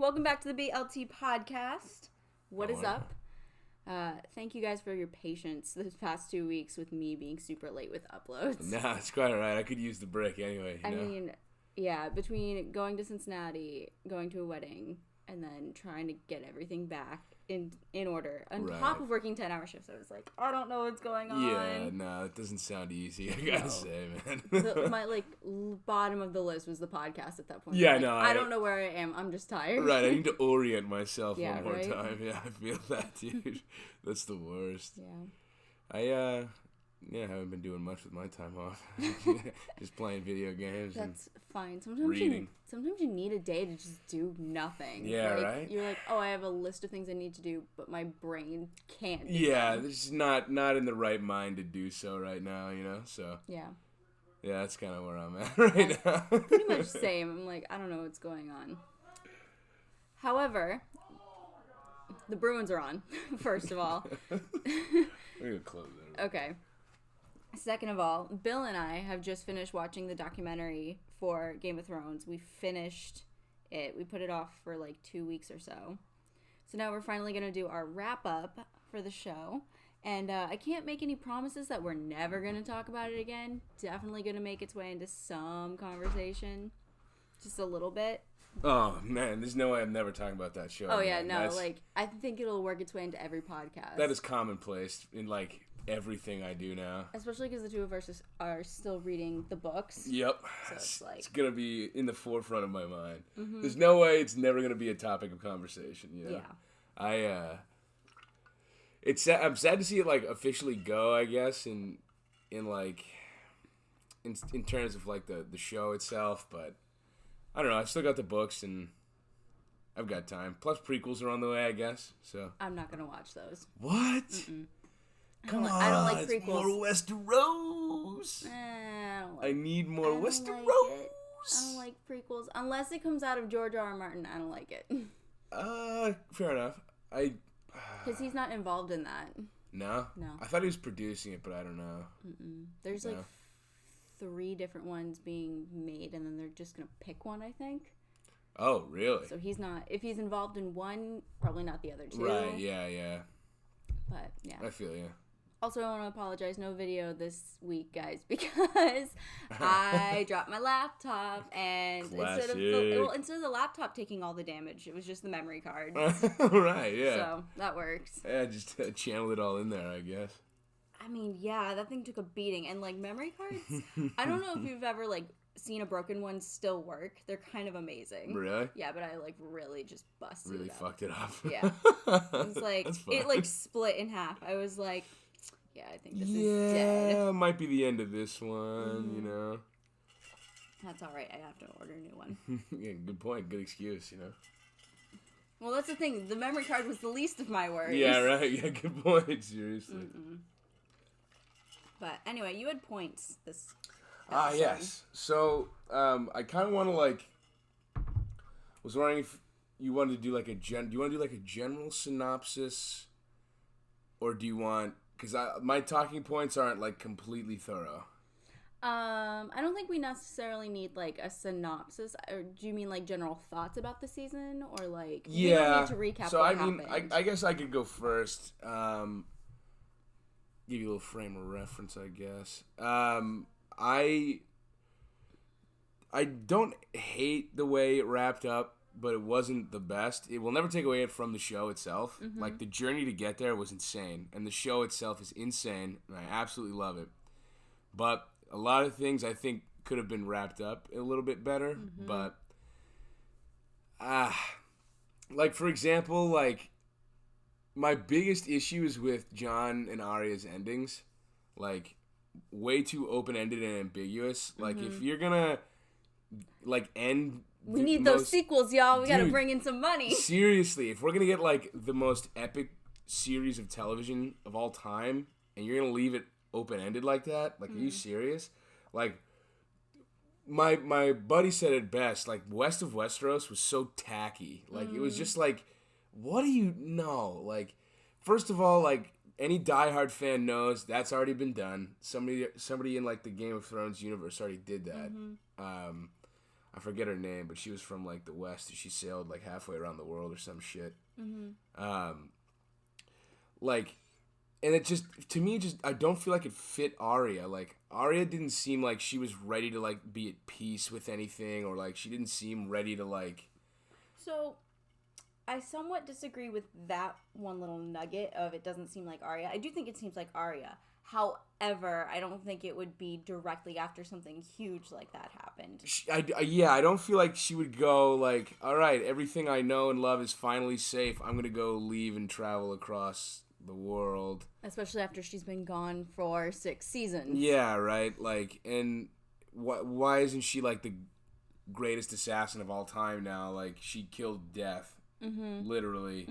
Welcome back to the BLT Podcast. What is up? Thank you guys for your patience this past 2 weeks with me being super late with uploads. Nah, it's quite alright. I could use the break anyway. I mean, yeah, between going to Cincinnati, going to a wedding, and then trying to get everything back in order, on top of working 10-hour shifts, I was like, I don't know what's going on. Yeah, no, it doesn't sound easy, I gotta say, man. My, bottom of the list was the podcast at that point. Yeah, like, no. I don't know where I am. I'm just tired. Right, I need to orient myself one more right? time. Yeah, I feel that, dude. That's the worst. Yeah. I haven't been doing much with my time off. Just playing video games. That's fine. Reading. Sometimes you need a day to just do nothing. Yeah, right? You're like, oh, I have a list of things I need to do, but my brain can't do Yeah, it's not in the right mind to do so right now, you know? So yeah, that's kind of where I'm at right now. Pretty much same. I'm like, I don't know what's going on. However, the Bruins are on, first of all. We're going to close that. Okay. Second of all, Bill and I have just finished watching the documentary for Game of Thrones. We finished it. We put it off for 2 weeks or so. So now we're finally going to do our wrap-up for the show. And I can't make any promises that we're never going to talk about it again. Definitely going to make its way into some conversation. Just a little bit. Oh, man, there's no way I'm never talking about that show. Oh, yeah, no, I think it'll work its way into every podcast. That is commonplace in, everything I do now. Especially because the two of us are still reading the books. Yep. So it's going to be in the forefront of my mind. Mm-hmm. There's no way it's never going to be a topic of conversation, you know? Yeah. I'm sad to see it, officially go, I guess, in terms of, the show itself, but I don't know. I've still got the books, and I've got time. Plus, prequels are on the way, I guess, so. I'm not going to watch those. What? Mm-mm. Come on, I don't like prequels. It's more Westeros. I need more Westeros. I don't like prequels. Unless it comes out of George R. R. Martin, I don't like it. Fair enough. Because he's not involved in that. No? No. I thought he was producing it, but I don't know. Mm-mm. There's 3 different ones being made, and then they're just going to pick one, I think. Oh, really? So he's not, if he's involved in one, probably not the other 2. Right, yeah. But, yeah. I feel you. Also, I want to apologize. No video this week, guys, because I dropped my laptop, and instead of the laptop taking all the damage, it was just the memory card. Right, yeah. So, that works. Yeah, just channel it all in there, I guess. I mean, yeah, that thing took a beating. And, memory cards, I don't know if you've ever, seen a broken one still work. They're kind of amazing. Really? Yeah, but I, really just busted it up. Fucked it up. Yeah. It was it, split in half. I was like, yeah, I think this is dead. Yeah, might be the end of this one, you know. That's all right. I have to order a new one. Yeah, good point. Good excuse, you know. Well, that's the thing. The memory card was the least of my worries. Yeah, right. Yeah, good point. Seriously. Mm-mm. But anyway, you had points this episode. Yes. So, I kind of want to, was wondering if you wanted to do, do you want to do, a general synopsis? Or do you want... Because my talking points aren't, completely thorough. I don't think we necessarily need, a synopsis. Or do you mean, general thoughts about the season? Or, we don't need to recap what happened. I guess I could go first. Give you a little frame of reference, I guess. I don't hate the way it wrapped up, but it wasn't the best. It will never take away from the show itself. Mm-hmm. The journey to get there was insane, and the show itself is insane, and I absolutely love it. But a lot of things I think could have been wrapped up a little bit better, but for example, my biggest issue is with Jon and Arya's endings. Way too open-ended and ambiguous. If you're gonna, end... We need those sequels, y'all. We gotta bring in some money. Seriously, if we're gonna get, the most epic series of television of all time, and you're gonna leave it open-ended like that, are you serious? My buddy said it best, West of Westeros was so tacky. It was just what do you know? First of all, any diehard fan knows that's already been done. Somebody in the Game of Thrones universe already did that. I forget her name, but she was from like the West. She sailed like halfway around the world or some shit. Like, and it just, to me, just, I don't feel like it fit Arya. Like, Arya didn't seem like she was ready to like be at peace with anything, or like she didn't seem ready to like. So, I somewhat disagree with that one little nugget of it doesn't seem like Arya. I do think it seems like Arya. However, I don't think it would be directly after something huge like that happened. I don't feel like she would go like, all right, everything I know and love is finally safe. I'm going to go leave and travel across the world. Especially after she's been gone for 6 seasons. Yeah, right? Like, and why isn't she like the greatest assassin of all time now? Like, she killed death. Literally.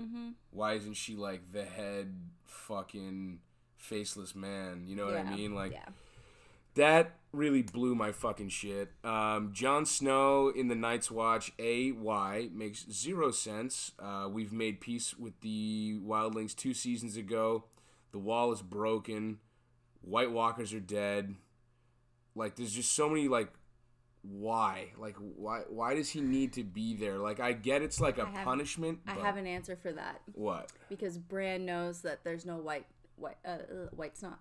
Why isn't she like the head fucking faceless man? You know what I mean? Like, that really blew my fucking shit. Jon Snow in the Night's Watch, why makes 0 sense. We've made peace with the Wildlings 2 seasons ago. The wall is broken. White Walkers are dead. Like, there's just so many, like, why? Like, why does he need to be there? Like, I get it's like a punishment. I have an answer for that. What? Because Bran knows that there's no white snot.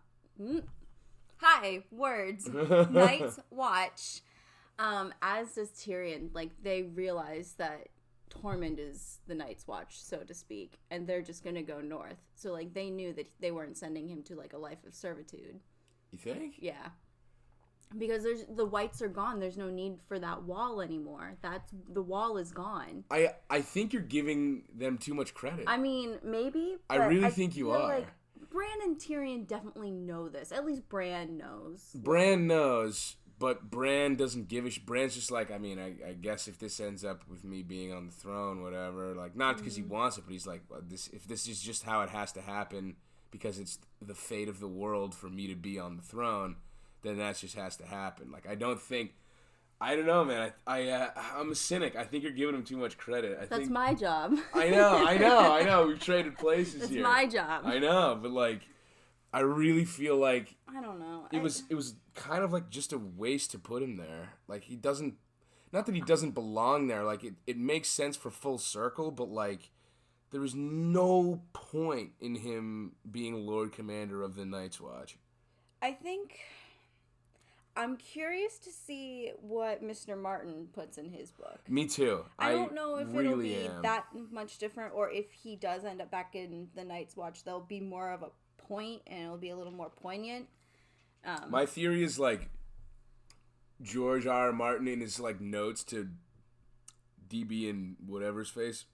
Hi, words. Night's Watch. As does Tyrion. Like, they realize that Tormund is the Night's Watch, so to speak, and they're just gonna go north. So, like, they knew that they weren't sending him to, like, a life of servitude. You think? Yeah. Because the whites are gone. There's no need for that wall anymore. The wall is gone. I think you're giving them too much credit. I mean, maybe. I really think you are. Like, Bran and Tyrion definitely know this. At least Bran knows. Bran knows, but Bran doesn't give a shit. Bran's just like, I mean, I guess if this ends up with me being on the throne, whatever. Like, not because he wants it, but he's like, if this is just how it has to happen because it's the fate of the world for me to be on the throne, then that just has to happen. Like, I don't know, man. I'm a cynic. I think you're giving him too much credit. That's my job. I know. We've traded places That's here. That's my job. I know, but like, I really feel like I don't know. It was kind of like just a waste to put him there. Like, he doesn't. Not that he doesn't belong there. Like, it makes sense for full circle, but like, there was no point in him being Lord Commander of the Night's Watch. I think. I'm curious to see what Mr. Martin puts in his book. Me too. I don't know if it'll be that much different, or if he does end up back in the Night's Watch, there'll be more of a point, and it'll be a little more poignant. My theory is, like, George R. R. Martin in his, like, notes to DB and whatever's face.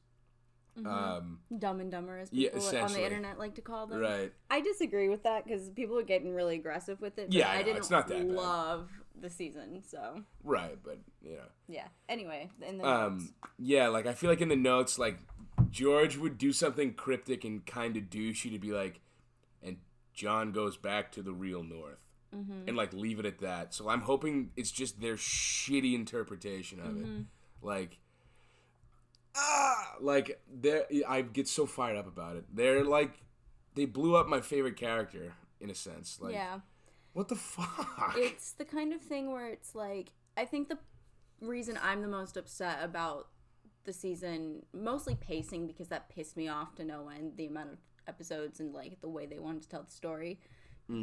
Dumb and Dumber, as people on the internet like to call them. Right. I disagree with that because people are getting really aggressive with it. But yeah, I didn't it's not that love the season, so. Right, but, you know. Yeah. Anyway, in the notes. Yeah, like, I feel like in the notes, like, George would do something cryptic and kind of douchey to be like, and Jon goes back to the real North. And, like, leave it at that. So I'm hoping it's just their shitty interpretation of it. Like, I get so fired up about it. They're like, they blew up my favorite character in a sense. Like, yeah. What the fuck? It's the kind of thing where it's like, I think the reason I'm the most upset about the season, mostly pacing, because that pissed me off to no end, the amount of episodes and like the way they wanted to tell the story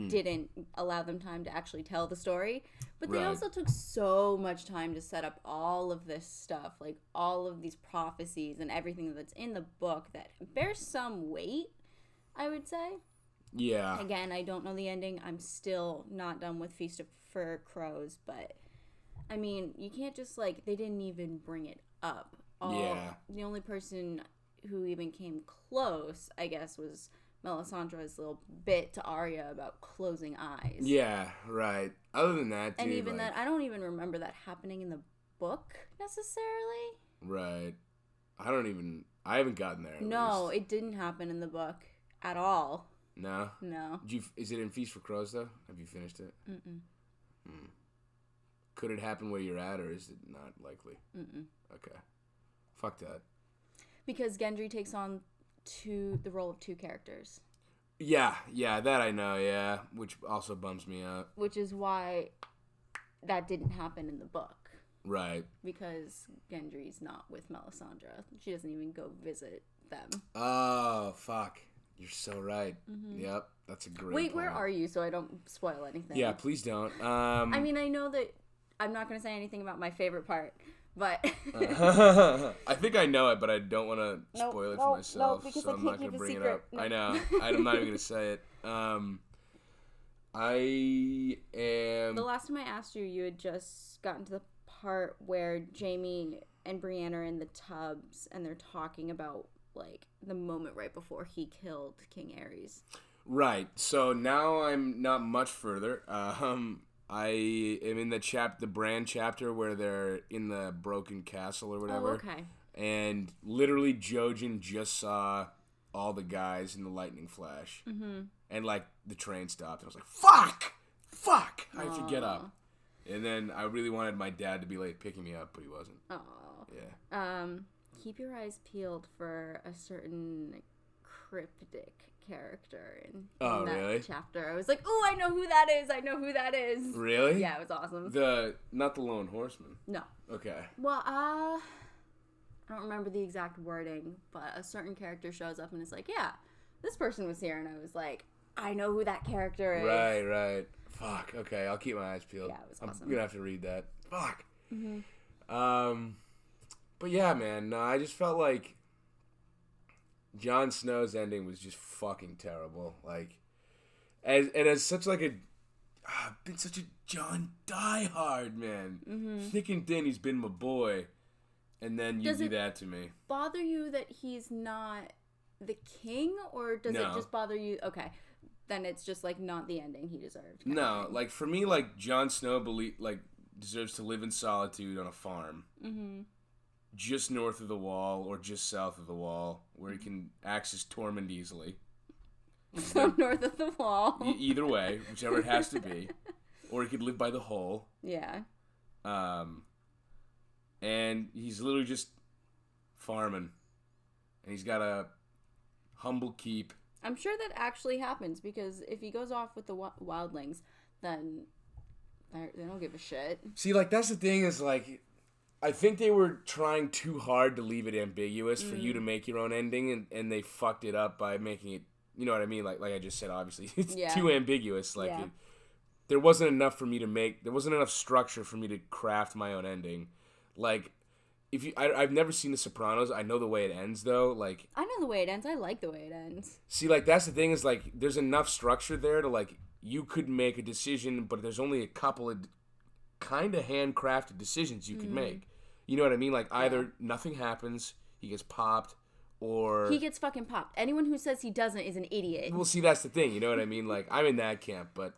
didn't allow them time to actually tell the story. But they also took so much time to set up all of this stuff, like all of these prophecies and everything that's in the book that bears some weight, I would say. Yeah. Again, I don't know the ending. I'm still not done with Feast for Crows, but I mean, you can't just like, they didn't even bring it up. The only person who even came close, I guess, was Melisandre's little bit to Arya about closing eyes. Yeah, right. Other than that, dude, and even like, that, I don't even remember that happening in the book necessarily. Right. I haven't gotten there. No, it didn't happen in the book at all. No? No. Is it in Feast for Crows, though? Have you finished it? Could it happen where you're at, or is it not likely? Okay. Fuck that. Because Gendry takes on the role of 2 characters. Yeah, that I know, yeah. Which also bums me out. Which is why that didn't happen in the book. Right. Because Gendry's not with Melisandre. She doesn't even go visit them. Oh, fuck. You're so right. Mm-hmm. Yep. That's a great Wait, point. where are you so I don't spoil anything? Yeah, please don't. I mean, I know that I'm not going to say anything about my favorite part, but... I think I know it, but I don't want to spoil it for myself, because so I'm not going to bring it up. No. I know. I'm not even going to say it. I am... The last time I asked you, you had just gotten to the part where Jaime and Brienne are in the tubs, and they're talking about, like, the moment right before he killed King Aerys. Right. So now I'm not much further. I am in the Bran chapter where they're in the broken castle or whatever. Oh, okay. And literally Jojen just saw all the guys in the lightning flash. Mm-hmm. And, like, the train stopped. And I was like, fuck! I have to get up. And then I really wanted my dad to be late picking me up, but he wasn't. Oh. Yeah. Keep your eyes peeled for a certain cryptic character in that really? chapter. I was like, oh, I know who that is. Really? Yeah, it was awesome. Not the Lone Horseman? No. Okay. Well, I don't remember the exact wording, but a certain character shows up and is like, yeah, this person was here, and I was like, I know who that character is. Right. Fuck. Okay, I'll keep my eyes peeled. Yeah, it was awesome. I'm gonna have to read that. Fuck. Mm-hmm. But yeah, man. No, I just felt like Jon Snow's ending was just fucking terrible. Like, as such like I've been such a Jon diehard, man. Mm-hmm. Thick and thin, he's been my boy, and then you do that to me. Bother you that he's not the king, or does it just bother you? Okay. Then it's just, like, not the ending he deserved. No, like, for me, like, Jon Snow deserves to live in solitude on a farm. Mm-hmm. Just north of the Wall or just south of the Wall, where he can access Tormund easily. So north of the Wall. Either way, whichever it has to be. Or he could live by the Hole. Yeah. And he's literally just farming. And he's got a humble keep. I'm sure that actually happens, because if he goes off with the wildlings, then they don't give a shit. See, like, that's the thing is, like, I think they were trying too hard to leave it ambiguous for you to make your own ending, and they fucked it up by making it, you know what I mean? Like I just said, obviously, it's too ambiguous. Like, there wasn't enough for me to there wasn't enough structure for me to craft my own ending. Like, I've never seen The Sopranos. I know the way it ends, though. Like, I know the way it ends. I like the way it ends. See, like, that's the thing is, like, there's enough structure there to, like, you could make a decision, but there's only a couple of kind of handcrafted decisions you could make. You know what I mean? Like, either nothing happens, he gets popped, or... He gets fucking popped. Anyone who says he doesn't is an idiot. Well, see, that's the thing. You know what I mean? Like, I'm in that camp, but...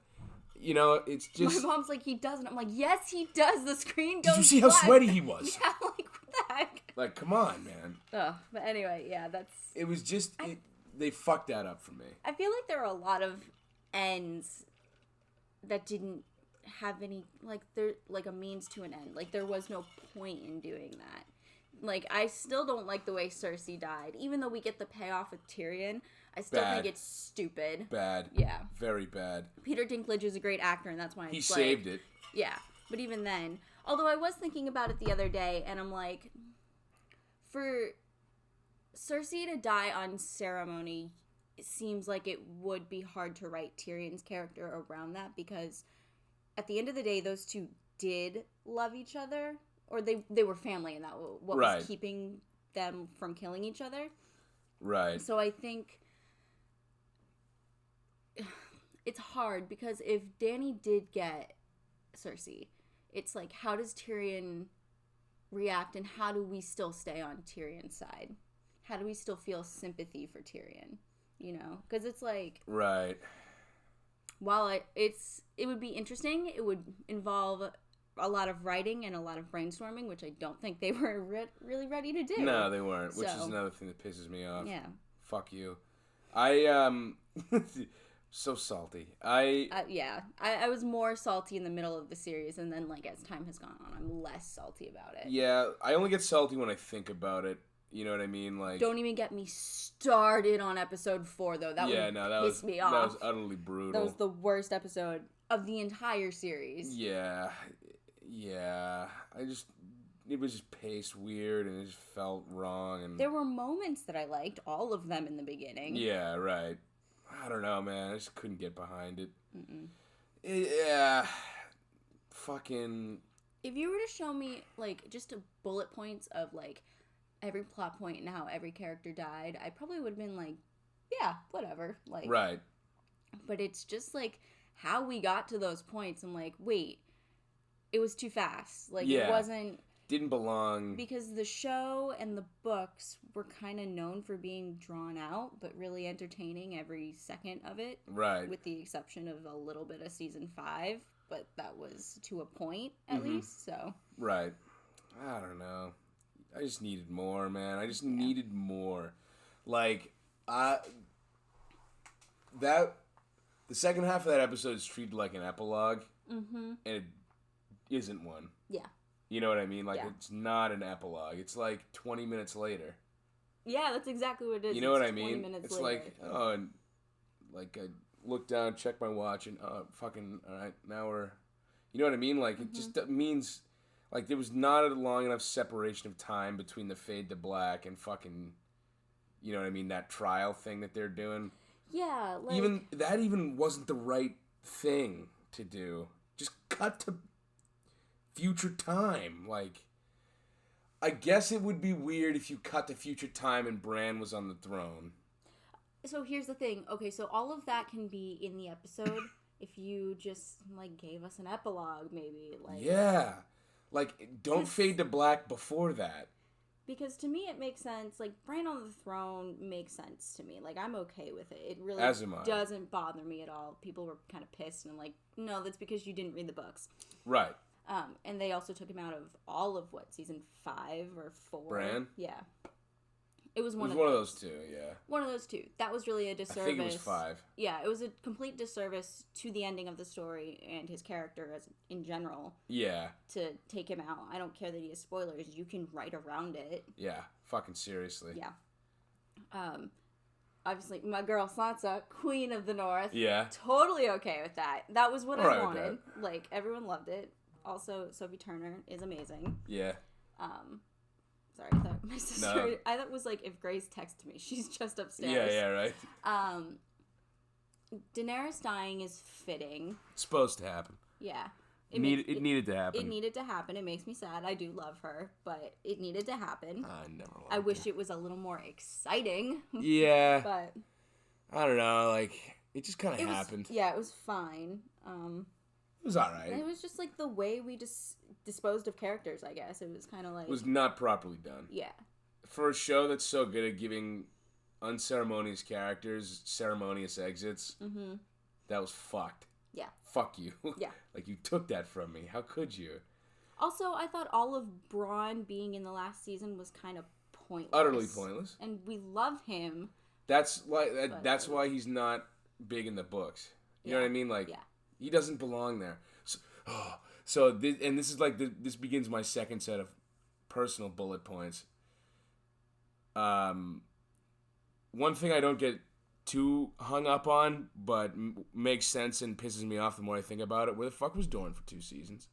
You know, it's just... My mom's like, he doesn't. I'm like, yes, he does. The screen goes Did you see how sweaty he was? Yeah, like, what the heck? Like, come on, man. Oh, but anyway, yeah, that's... It was just... They fucked that up for me. I feel like there are a lot of ends that didn't have any... Like a means to an end. Like, there was no point in doing that. Like, I still don't like the way Cersei died. Even though we get the payoff with Tyrion... I still think it's stupid. Bad. Yeah. Very bad. Peter Dinklage is a great actor, and that's why he saved it. Yeah. But even then, although I was thinking about it the other day, and I'm like, for Cersei to die on ceremony, it seems like it would be hard to write Tyrion's character around that, because at the end of the day, those two did love each other, or they were family, and that was keeping them from killing each other. Right. So I think... It's hard, because if Dany did get Cersei, it's like, how does Tyrion react, and how do we still stay on Tyrion's side? How do we still feel sympathy for Tyrion? You know? Because it's like... Right. While it would be interesting, it would involve a lot of writing and a lot of brainstorming, which I don't think they were really ready to do. No, they weren't, which is another thing that pisses me off. Yeah. Fuck you. So salty. I was more salty in the middle of the series, and then, like, as time has gone on, I'm less salty about it. Yeah, I only get salty when I think about it. You know what I mean? Like, don't even get me started on episode 4, though. That pissed me off. That was utterly brutal. That was the worst episode of the entire series. Yeah. Yeah, it was just paced weird, and it just felt wrong. And there were moments that I liked, all of them in the beginning. Yeah, right. I don't know, man. I just couldn't get behind it. Yeah, fucking. If you were to show me, like, just a bullet points of, like, every plot point and how every character died, I probably would have been like, yeah, whatever. Like, right. But it's just, like, how we got to those points. I'm like, wait, it was too fast. Like, It wasn't... Didn't belong. Because the show and the books were kind of known for being drawn out, but really entertaining every second of it. Right. With the exception of a little bit of season 5, but that was to a point, at least, so. Right. I don't know. I just needed more, man. I just needed more. Like, the second half of that episode is treated like an epilogue, and it isn't one. Yeah. You know what I mean? Like, it's not an epilogue. It's like 20 minutes later. Yeah, that's exactly what it is. You know what I mean? 20 minutes it's later. Like, oh, and like I look down, check my watch, and fucking, all right, now we're, you know what I mean? Like, it just means, like, there was not a long enough separation of time between the fade to black and fucking, you know what I mean? That trial thing that they're doing. Yeah, like... Even wasn't the right thing to do. Just cut to future time. Like, I guess it would be weird if you cut to future time and Bran was on the throne. So here's the thing. Okay, so all of that can be in the episode if you just, like, gave us an epilogue, maybe. Like, yeah. Like, don't fade to black before that. Because to me it makes sense. Like, Bran on the throne makes sense to me. Like, I'm okay with it. It really doesn't bother me at all. People were kind of pissed, and I'm like, no, that's because you didn't read the books. Right. And they also took him out of all of, season 5 or 4? Bran? Yeah. It was one of those two, yeah. One of those two. That was really a disservice. I think it was 5. Yeah, it was a complete disservice to the ending of the story and his character as in general. Yeah. To take him out. I don't care that he has spoilers. You can write around it. Yeah, fucking seriously. Yeah. Obviously, my girl Sansa, Queen of the North. Yeah. Totally okay with that. That was what I wanted. Like, everyone loved it. Also, Sophie Turner is amazing. Yeah. Sorry, I thought my sister... No. I thought it was like if Grace texted me. She's just upstairs. Yeah, right. Daenerys dying is fitting. It's supposed to happen. Yeah. It needed to happen. It needed to happen. It makes me sad. I do love her, but it needed to happen. I never liked I wish it was a little more exciting. Yeah. But... I don't know, like, it just kind of happened. Yeah, it was fine. It was alright. It was just, like, the way we disposed of characters, I guess. It was kind of like... It was not properly done. Yeah. For a show that's so good at giving unceremonious characters ceremonious exits, that was fucked. Yeah. Fuck you. Yeah. Like, you took that from me. How could you? Also, I thought all of Bronn being in the last season was kind of pointless. Utterly pointless. And we love him. That's why he's not big in the books. You know what I mean? Like, he doesn't belong there. So this begins my second set of personal bullet points. One thing I don't get too hung up on, but makes sense and pisses me off the more I think about it. Where the fuck was Dorne for 2 seasons?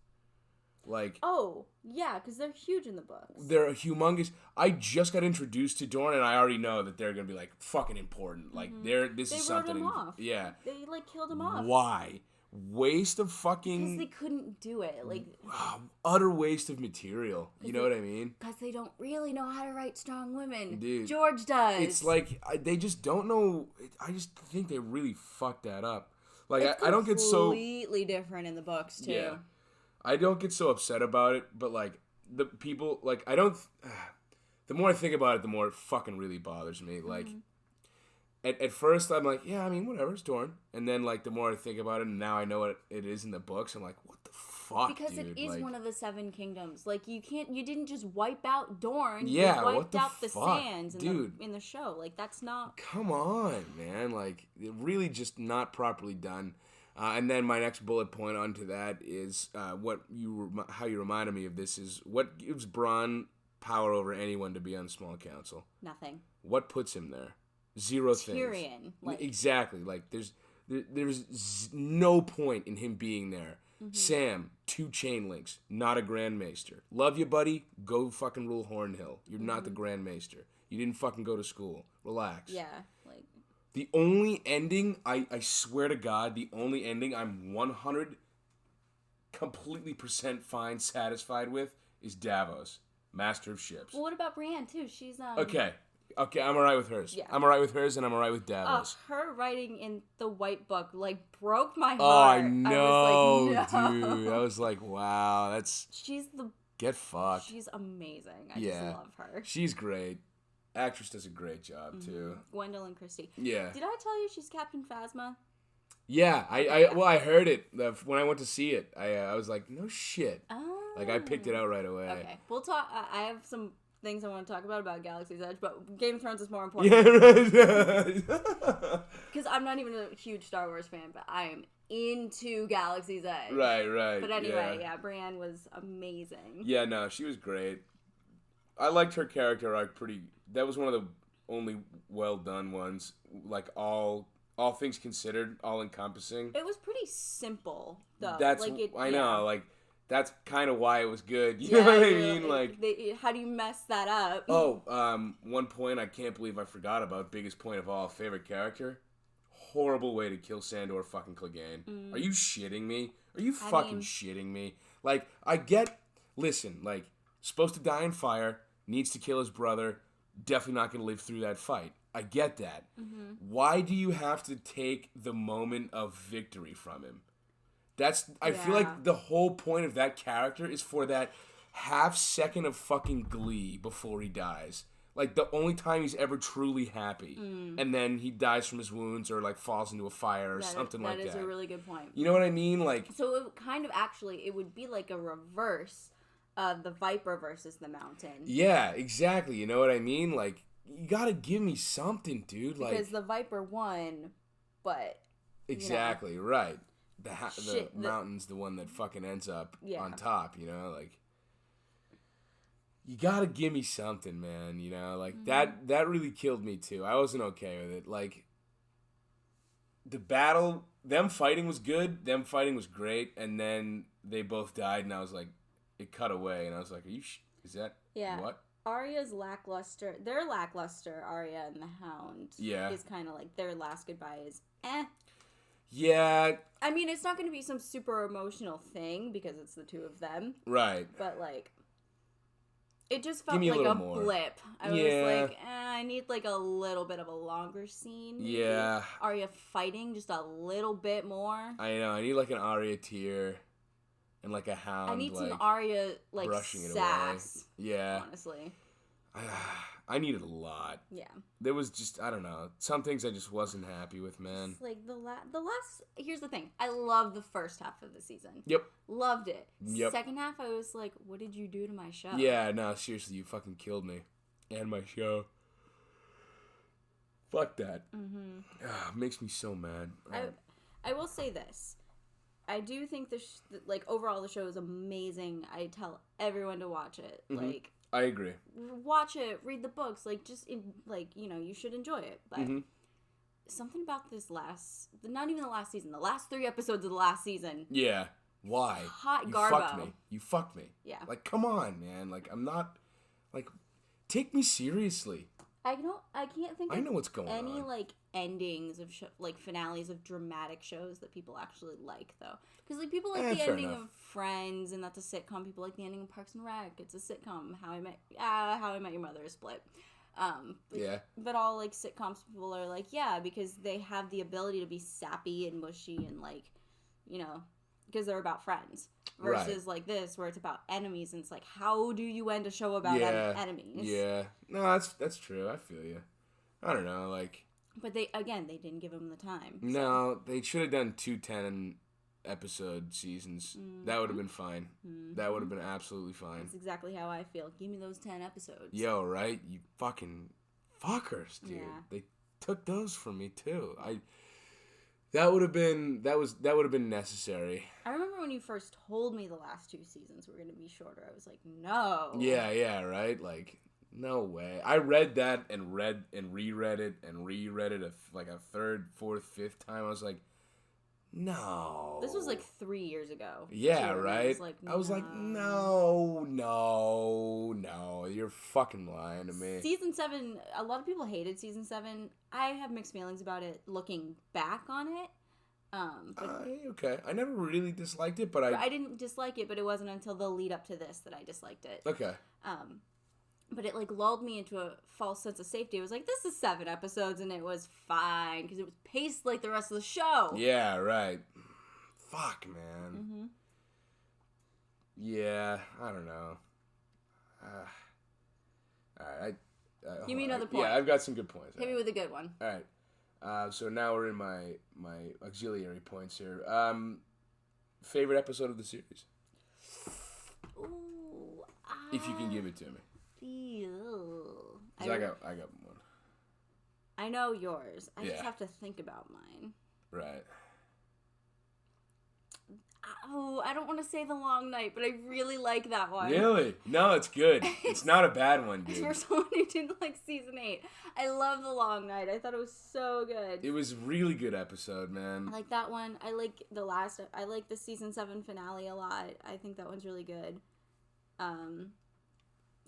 Like, oh yeah, because they're huge in the books. They're humongous. I just got introduced to Dorne, and I already know that they're gonna be like fucking important. Like, they is something. They wrote him off. Yeah, they like killed him off. Why? Waste of fucking. Because they couldn't do it. Like, utter waste of material. You know what I mean? Because they don't really know how to write strong women. Dude, George does. It's like they just don't know. I just think they really fucked that up. Like, I don't get so completely different in the books too. Yeah. I don't get so upset about it, but, like, the people, like, I don't, the more I think about it, the more it fucking really bothers me. Like, at first, I'm like, yeah, I mean, whatever, it's Dorne. And then, like, the more I think about it, and now I know what it is in the books, I'm like, what the fuck, because dude? It is like, one of the 7 kingdoms. Like, you didn't just wipe out Dorne. Yeah, you wiped what the out the fuck, sands in the show. Like, that's not... Come on, man. Like, it really just not properly done. And then my next bullet point onto that is how you reminded me of this is what gives Bronn power over anyone to be on small council? Nothing. What puts him there? 0 things. Tyrion. Exactly. Like, there's no point in him being there Sam, 2 chain links, not a Grandmaster. Love you, buddy. Go fucking rule Hornhill. You're not the Grandmaster. You didn't fucking go to school. Relax. Yeah, like... The only ending, I swear to God, the only ending I'm 100 completely % fine, satisfied with is Davos, Master of Ships. Well, what about Brienne, too? She's, Okay, I'm alright with hers. Yeah. I'm alright with hers, and I'm alright with Davos. Her writing in the White Book, like, broke my heart. Oh, I know, I was like, no. dude. I was like, wow, that's... She's the... Get fucked. She's amazing. I just love her. She's great. Actress does a great job, too. Gwendolyn Christie. Yeah. Did I tell you she's Captain Phasma? Yeah, I heard it when I went to see it. I was like, no shit. Oh. Like, I picked it out right away. Okay, we'll talk. I have some things I want to talk about Galaxy's Edge, but Game of Thrones is more important. Yeah, right. Because I'm not even a huge Star Wars fan, but I am into Galaxy's Edge. Right. But anyway, Brienne was amazing. Yeah, no, she was great. I liked her character arc pretty. That was one of the only well done ones. Like all things considered, all encompassing. It was pretty simple, though. That's like I know, like that's kind of why it was good. You know what I mean? Like, how do you mess that up? Oh, one point I can't believe I forgot about. Biggest point of all, favorite character. Horrible way to kill Sandor fucking Clegane. Are you shitting me? Are you fucking shitting me? Like, I get. Listen, like, supposed to die in fire, needs to kill his brother. Definitely not going to live through that fight. I get that. Why do you have to take the moment of victory from him? I feel like the whole point of that character is for that half second of fucking glee before he dies. Like, the only time he's ever truly happy. And then he dies from his wounds or, like, falls into a fire or something like that. That is a really good point. You know what I mean? Like, so it kind of actually, it would be like a reverse of the Viper versus the Mountain. Yeah, exactly. You know what I mean? Like, you gotta give me something, dude. Like, because the Viper won, but... Exactly, right. The Mountain's the one that fucking ends up on top, you know? Like, you gotta give me something, man, you know? Like, that really killed me, too. I wasn't okay with it. Like, the battle, them fighting was good, them fighting was great, and then they both died, and I was like, it cut away, and I was like, are you is that what? Arya's lackluster, their lackluster, Arya and the Hound, is kind of like, their last goodbye is Yeah. I mean, it's not going to be some super emotional thing, because it's the two of them. Right. But, like, it just felt like a blip. I was like, I need, like, a little bit of a longer scene. Maybe. Yeah. Arya fighting just a little bit more. I know. I need, like, an Arya tear. And, like, a Hound, I need like, some Arya, like, brushing sass. It away. Yeah. Honestly. I needed a lot. Yeah. There was just, I don't know. Some things I just wasn't happy with, man. It's like, the last... Here's the thing. I loved the first half of the season. Yep. Loved it. Yep. Second half, I was like, what did you do to my show? Yeah, no, seriously, you fucking killed me. And my show. Fuck that. Makes me so mad. I will say this. I do think like, overall the show is amazing. I tell everyone to watch it. Like, I agree. Watch it, read the books, like, you should enjoy it. But something about this not even the last season, the last 3 episodes of the last season. Yeah. Why? Hot you Garbo. You fucked me. Yeah. Like, come on, man. Like, I'm not, like, take me seriously. I can't think of I know what's going any, on. like, endings of like, finales of dramatic shows that people actually like, though. Because, like, people like the ending of Friends, and that's a sitcom. People like the ending of Parks and Rec. It's a sitcom. How I Met Your Mother is split. But all, like, sitcoms, people are like, because they have the ability to be sappy and mushy and, like, you know, because they're about friends. Versus, like, this, where it's about enemies, and it's like, how do you end a show about enemies? Yeah. No, that's true. I feel you. I don't know, like... But they didn't give them the time. No, they should have done 2 10-episode seasons. That would have been fine. That would have been absolutely fine. That's exactly how I feel. Give me those 10 episodes. Yo, right? You fucking fuckers, dude. Yeah. They took those from me, too. That would have been necessary. I remember when you first told me the last 2 seasons were going to be shorter. I was like, no. Yeah, right? Like, no way. I read that and reread it a 3rd, 4th, 5th time. I was like, No. This was like 3 years ago. Yeah, too, right? I was like, no, you're fucking lying to me. Season 7, a lot of people hated Season 7. I have mixed feelings about it looking back on it. But okay. I never really disliked it, but I didn't dislike it, but it wasn't until the lead up to this that I disliked it. Okay. But it, like, lulled me into a false sense of safety. It was like, this is 7 episodes, and it was fine, because it was paced like the rest of the show. Yeah, right. Fuck, man. Mm-hmm. Yeah, I don't know. Alright, Give me another point. Yeah, I've got some good points. Hit me with a good one. Alright. So now we're in my auxiliary points here. Favorite episode of the series? Ooh, if you can give it to me. I got one. I know yours. I just Yeah. have to think about mine. Right. Oh, I don't want to say The Long Night, but I really like that one. Really? No, it's good. It's not a bad one, dude. For someone who didn't like Season 8. I love The Long Night. I thought it was so good. It was a really good episode, man. I like that one. I like I like the Season 7 finale a lot. I think that one's really good.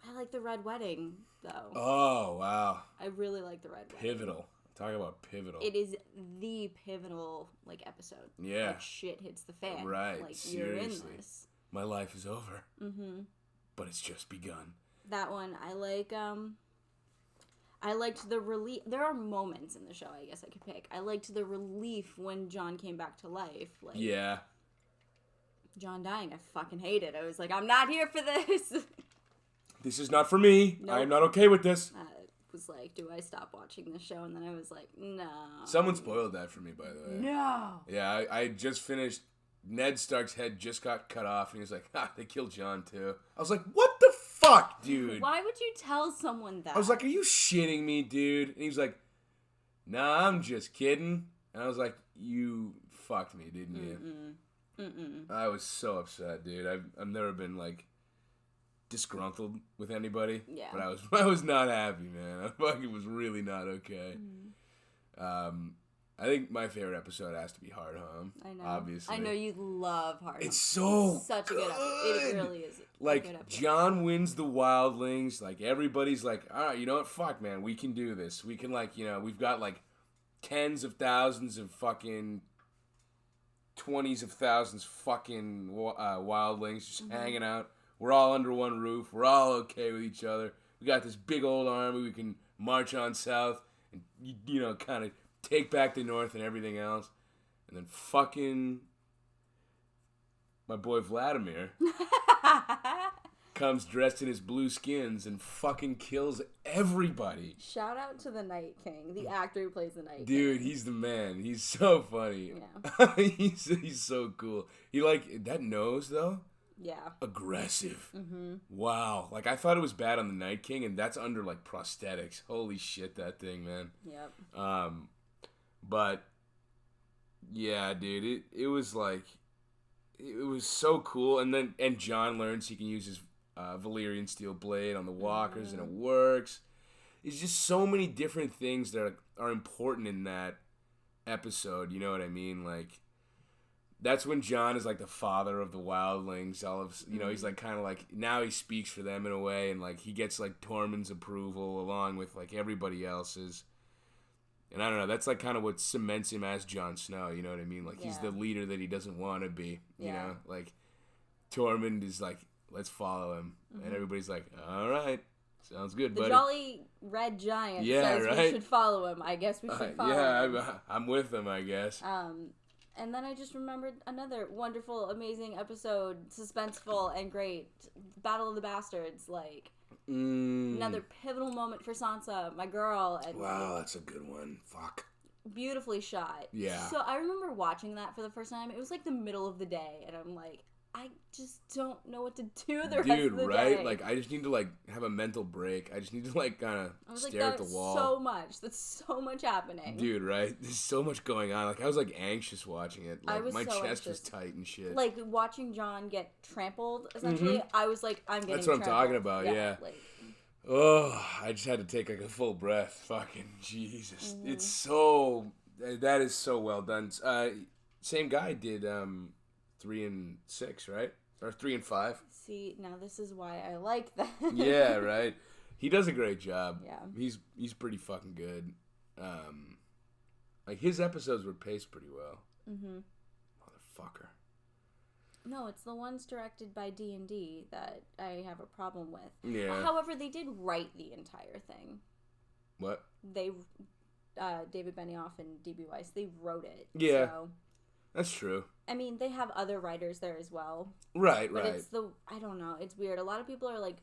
I like the Red Wedding, though. Oh, wow. I really like the Red Wedding. Pivotal. Talk about pivotal. It is the pivotal, like, episode. Yeah. Like, shit hits the fan. Right, Like, seriously. you're in this. My life is over. Mm-hmm. But it's just begun. That one, I like, I liked the relief. There are moments in the show, I guess I could pick. I liked the relief when John came back to life. Like, yeah. John dying, I fucking hate it. I was like, I'm not here for this. This is not for me. Nope. I am not okay with this. I was like, do I stop watching this show? And then I was like, no. Someone spoiled that for me, by the way. No. Yeah, I just finished. Ned Stark's head just got cut off, and he was like, they killed John, too. I was like, what the fuck, dude? Why would you tell someone that? I was like, are you shitting me, dude? And he was like, nah, I'm just kidding. And I was like, you fucked me, didn't you? I was so upset, dude. I've never been, like, disgruntled with anybody. Yeah. But I was not happy, man. I fucking was really not okay. I think my favorite episode has to be Hard Home. I know. Obviously. I know you love Hard Home. It's so such good. a good episode. It really is. Like, John wins the wildlings. Like, everybody's like, all right, you know what? Fuck, man. We can do this. We can, like, you know, we've got, like, tens of thousands of fucking 20s of thousands fucking wildlings just hanging out. We're all under one roof. We're all okay with each other. We got this big old army. We can march on south and, you know, kind of take back the north and everything else. And then fucking my boy Vladimir comes dressed in his blue skins and fucking kills everybody. Shout out to the Night King, the actor who plays the Night King. Dude, he's the man. He's so funny. Yeah. he's so cool. He, like, that nose, though. Yeah. Aggressive. Mm-hmm. Wow. Like, I thought it was bad on the Night King, and that's under, like, prosthetics. Holy shit, that thing, man. Yep. But, yeah, dude, it was, like, it was so cool. And John learns he can use his Valyrian steel blade on the walkers, and it works. It's just so many different things that are important in that episode, you know what I mean? Like, that's when John is, like, the father of the wildlings. All of, you know, he's, like, kind of, like, now he speaks for them in a way, and, like, he gets, like, Tormund's approval along with, like, everybody else's. And I don't know, that's, like, kind of what cements him as Jon Snow, you know what I mean? Like, he's the leader that he doesn't want to be, you know? Like, Tormund is, like, let's follow him. And everybody's like, all right, sounds good, buddy. The Jolly Red Giant says we should follow him. I guess we should follow him. I'm with him, I guess. And then I just remembered another wonderful, amazing episode, suspenseful and great. Battle of the Bastards, like, another pivotal moment for Sansa, my girl. And wow, that's a good one. Fuck. Beautifully shot. Yeah. So I remember watching that for the first time. It was like the middle of the day, and I'm like, I just don't know what to do the rest of the day. Dude, like, I just need to, like, have a mental break. I just need to, like, kind of stare at the wall. So much. That's so much happening. Dude, right? There's so much going on. Like, I was, like, anxious watching it. Like, my chest was tight and shit. Like, watching John get trampled, essentially, I was like, I'm getting trampled. That's what I'm talking about, yeah. Like, oh, I just had to take, like, a full breath. Fucking Jesus. It's so... That is so well done. Same guy did 3 and 6, right? Or 3 and 5. See, now this is why I like that. Yeah, right. He does a great job. Yeah. He's pretty fucking good. Like his episodes were paced pretty well. Mm-hmm. Motherfucker. No, it's the ones directed by D&D that I have a problem with. Yeah. However, they did write the entire thing. What? They, David Benioff and D.B. Weiss, they wrote it. Yeah. So, that's true. I mean, they have other writers there as well. Right, but right. It's I don't know, it's weird. A lot of people are like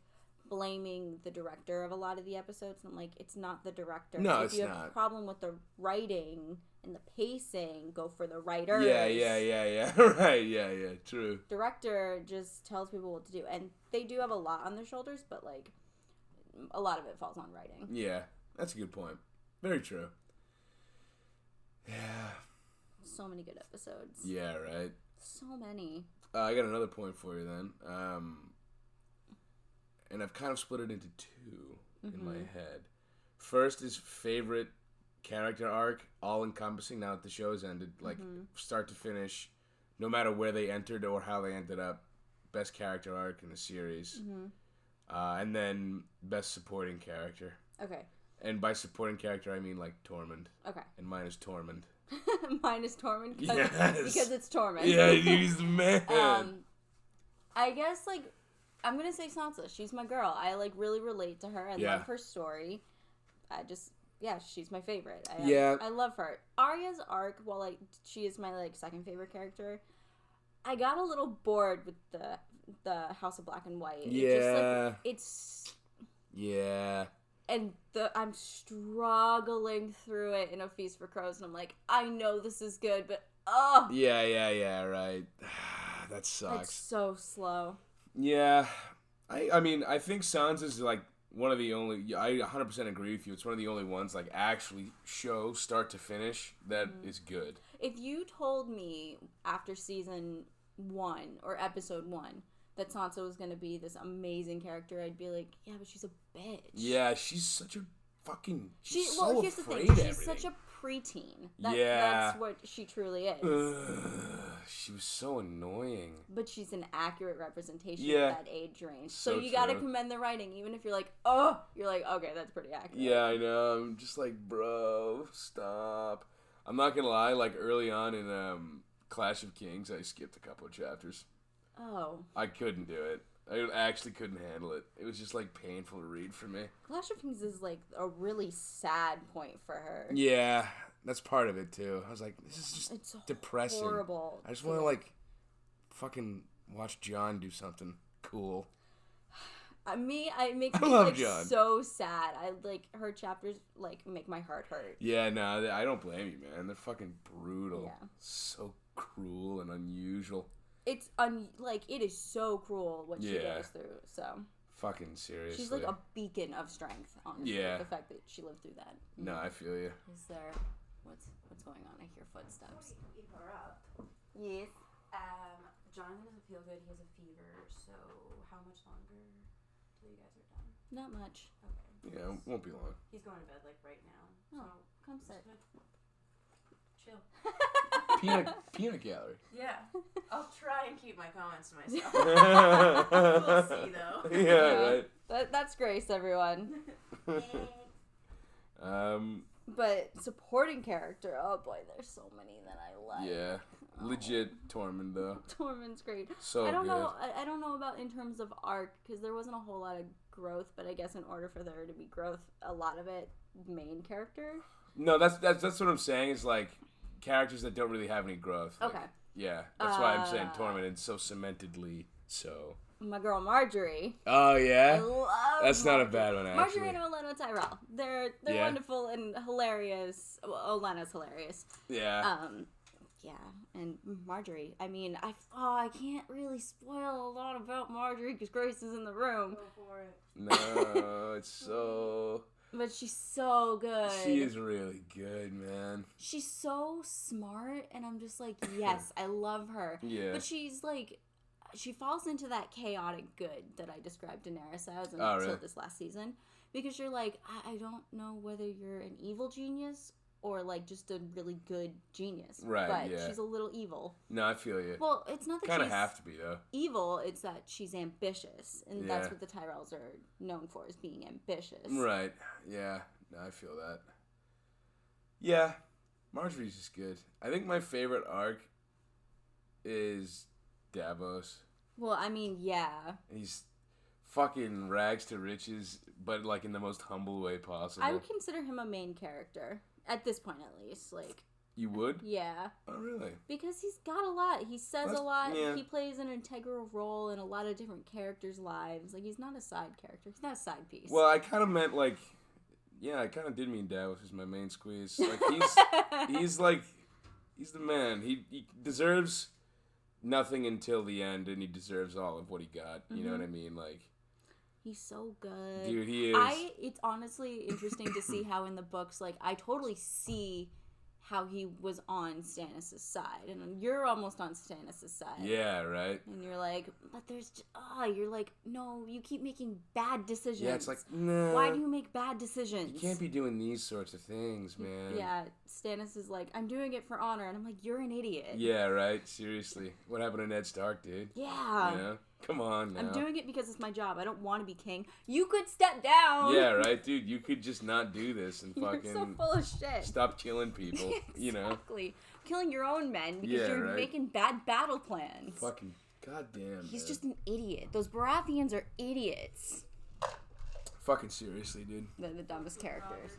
blaming the director of a lot of the episodes, and I'm like, it's not the director. No, if you have a problem with the writing and the pacing, go for the writers. Yeah. Right, yeah, true. Director just tells people what to do, and they do have a lot on their shoulders, but like a lot of it falls on writing. Yeah, that's a good point. Very true. Yeah. So many good episodes. Yeah, right. So many. I got another point for you then. And I've kind of split it into 2 in my head. First is favorite character arc, all encompassing now that the show's ended, like start to finish, no matter where they entered or how they ended up, best character arc in the series. And then best supporting character. Okay. And by supporting character, I mean like Tormund. Okay. And mine is Tormund. Mine is Tormund yes. because it's Tormund. Yeah, he's the man. I guess like I'm gonna say Sansa. She's my girl. I like really relate to her. I love her story. She's my favorite. I love her. Arya's arc, while like she is my like second favorite character, I got a little bored with the House of Black and White. Yeah. Yeah. And I'm struggling through it in A Feast for Crows, and I'm like, I know this is good, but Yeah, right. That sucks. It's so slow. Yeah. I mean, I think Sansa's like one of the only, I 100% agree with you, it's one of the only ones like actually show start to finish that is good. If you told me after season 1 or episode 1 that Sansa was going to be this amazing character, I'd be like, yeah, but she's a bitch. Yeah, she's such a fucking, here's the thing. She's such a preteen. That's what she truly is. She was so annoying. But she's an accurate representation of that age range. So you got to commend the writing, even if you're like, okay, that's pretty accurate. Yeah, I know. I'm just like, bro, stop. I'm not going to lie, like early on in Clash of Kings, I skipped a couple of chapters. Oh. I couldn't do it. I actually couldn't handle it. It was just like painful to read for me. Clash of Kings is like a really sad point for her. Yeah, that's part of it too. I was like, this is just depressing. Horrible. I just want to like fucking watch Jon do something cool. It makes I me love like Jon. so sad. I like her chapters like make my heart hurt. Yeah, no, I don't blame you, man. They're fucking brutal. Yeah. So cruel and unusual. It's it is so cruel what she goes through. So fucking seriously, she's like a beacon of strength. Honestly, Yeah. the fact that she lived through that. No, I feel you. Is there what's going on? I hear footsteps. Eat her up. Yes. Jonathan doesn't feel good. He has a fever. So how much longer till you guys are done? Not much. Okay. Yeah, it won't be long. He's going to bed like right now. Oh, come sit. Chill. Peanut gallery. Yeah. I'll try and keep my comments to myself. We'll see though. Yeah, right. That's Grace, everyone. But supporting character, oh boy, there's so many that I like. Yeah. Legit Tormund though. Tormund's great. So I don't good. know. I don't know about in terms of arc because there wasn't a whole lot of growth. But I guess in order for there to be growth, a lot of it main character. No, that's what I'm saying. Is like characters that don't really have any growth. Like, Okay. Yeah, that's why I'm saying Tormund, and so cementedly so. My girl Marjorie. Oh yeah. I love That's Marjorie. not a bad one actually. Marjorie and Olenna Tyrell. They're wonderful and hilarious. Well, Olenna's hilarious. Yeah. Yeah, and Marjorie. I mean, I can't really spoil a lot about Marjorie because Grace is in the room. Go for it. No, it's so. But she's so good. She is really good, man. She's so smart, and I'm just like, yes, I love her. Yeah. But she's like, she falls into that chaotic good that I described Daenerys as until really? this last season. Because you're like, I don't know whether you're an evil genius or like just a really good genius. Right, but yeah. she's a little evil. No, I feel you. Well, it's not that Kind of she's have to be, though. evil, it's that she's ambitious, and that's Yeah. what the Tyrells are known for, is being ambitious. Right. Yeah. No, I feel that. Yeah. Marjorie's just good. I think my favorite arc is Davos. Well, I mean, yeah. He's fucking rags to riches, but like in the most humble way possible. I would consider him a main character, at this point at least. Like, You would? yeah. Oh, really? Because he's got a lot. He says That's- a lot. yeah. He plays an integral role in a lot of different characters' lives. Like, he's not a side character. He's not a side piece. Well, I kind of meant like, yeah, I kind of did mean Davos is my main squeeze. Like he's the man. He deserves nothing until the end, and he deserves all of what he got. You know what I mean? Like, He's so good. dude, he is. It's honestly interesting to see how in the books, like, I totally see how he was on Stannis' side. And you're almost on Stannis' side. Yeah, right. And you're like, but there's, you're like, no, you keep making bad decisions. Yeah, it's like, nah. Why do you make bad decisions? You can't be doing these sorts of things, man. Yeah, Stannis is like, I'm doing it for honor. And I'm like, you're an idiot. Yeah, right. Seriously, what happened to Ned Stark, dude? Yeah. You know? Come on now. I'm doing it because it's my job. I don't want to be king. You could step down. Yeah, right, dude. You could just not do this and You're fucking so full of shit. stop killing people. You know? Exactly. Killing your own men because Yeah, you're right. making bad battle plans. Fucking goddamn. He's man. just an idiot. Those Baratheons are idiots. fucking seriously, dude. They're the dumbest characters.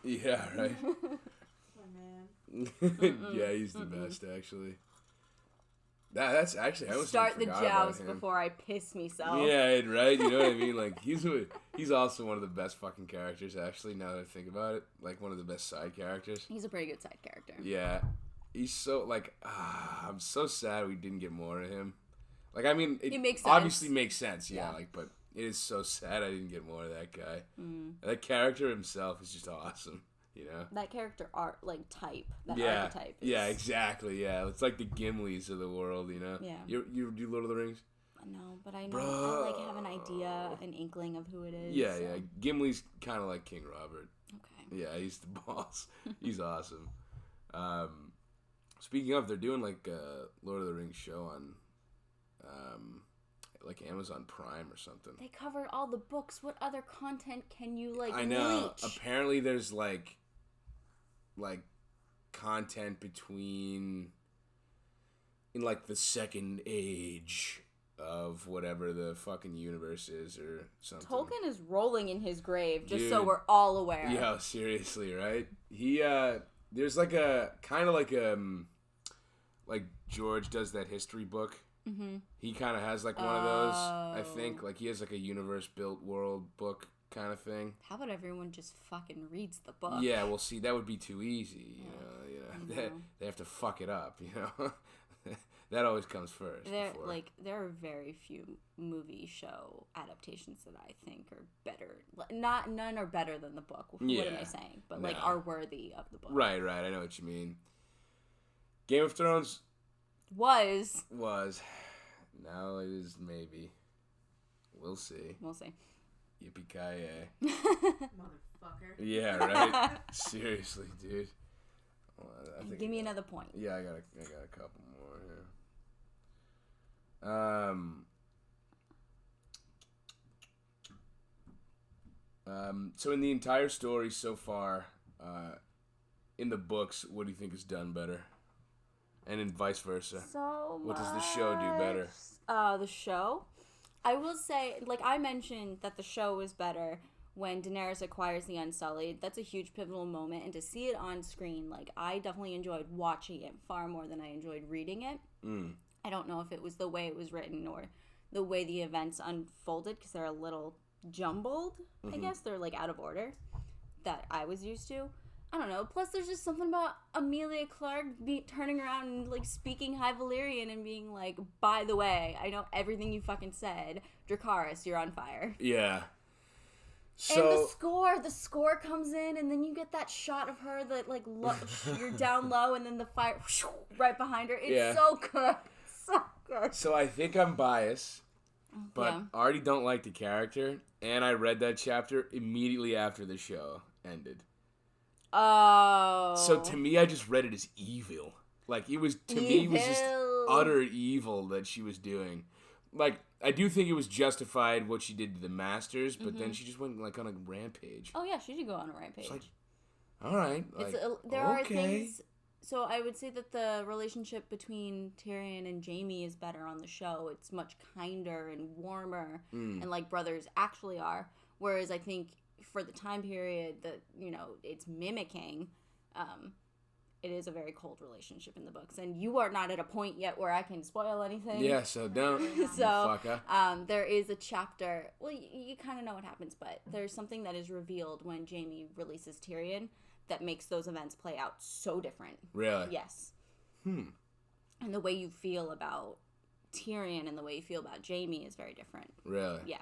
Yeah, right. My man. Yeah, he's the best actually. That's actually I almost Start the forgot about joust him. before I piss myself. Yeah, right. You know what I mean? Like he's also one of the best fucking characters. Actually, now that I think about it, like one of the best side characters. He's a pretty good side character. Yeah, he's so like I'm so sad we didn't get more of him. Like I mean, it makes sense. obviously makes sense. Yeah, Yeah. like but it is so sad I didn't get more of that guy. That character himself is just awesome. You know. That character art, like type, that Yeah, archetype. Is, yeah, exactly. Yeah, it's like the Gimlis of the world, you know. Yeah. You do Lord of the Rings? No, but I know Bro. I like have an idea, an inkling of who it is. Yeah, so. yeah. Gimli's kind of like King Robert. Okay. Yeah, he's the boss. He's awesome. Speaking of, they're doing like a Lord of the Rings show on, like Amazon Prime or something. They covered all the books. What other content can you like? I know. Reach? Apparently, there's like content between in like the second age of whatever the fucking universe is or something. Tolkien is rolling in his grave, just so Dude. we're all aware. Yeah, seriously, right? He there's like a kind of like George does that history book. Mm-hmm. He kind of has like one of those. I think like he has like a universe built world book kind of thing. How about everyone just fucking reads the book? Yeah, well, see, that would be too easy. You know, they have to fuck it up. You know, that always comes first. before. There are very few movie show adaptations that I think are better. None are better than the book. What am I saying? But like No. are worthy of the book. Right. I know what you mean. Game of Thrones Was now it is maybe. We'll see. we'll see. Yippee-ki-yay. Motherfucker. Yeah, right. Seriously, dude. Well, I think Give me another point. Yeah, I got a couple more here. So in the entire story so far, in the books, what do you think is done better? And in vice versa. So What does the show do better? The show? I will say, like I mentioned, that the show is better when Daenerys acquires the Unsullied. That's a huge pivotal moment, and to see it on screen, like I definitely enjoyed watching it far more than I enjoyed reading it. I don't know if it was the way it was written or the way the events unfolded, because they're a little jumbled, I guess. They're like out of order that I was used to. I don't know. Plus, there's just something about Amelia Clark turning around and, like, speaking High Valyrian and being like, by the way, I know everything you fucking said. Dracarys, you're on fire. Yeah. And So the score comes in, and then you get that shot of her that, like, you're down low, and then the fire right behind her. It's so good. So good. So I think I'm biased, but Yeah. I already don't like the character, and I read that chapter immediately after the show ended. Oh. So to me, I just read it as evil. Like, it was, to me, it was just utter evil that she was doing. Like, I do think it was justified what she did to the Masters, but then she just went, like, on a rampage. Oh, yeah, she did go on a rampage. It's like, all right. Like, there are things... So I would say that the relationship between Tyrion and Jaime is better on the show. It's much kinder and warmer, and like brothers actually are. Whereas I think for the time period that, you know, it's mimicking, it is a very cold relationship in the books. And you are not at a point yet where I can spoil anything. Yeah, so don't. There is a chapter, well, you kind of know what happens, but there's something that is revealed when Jaime releases Tyrion that makes those events play out so different. Really? Yes. And the way you feel about Tyrion and the way you feel about Jaime is very different. Really? Yeah.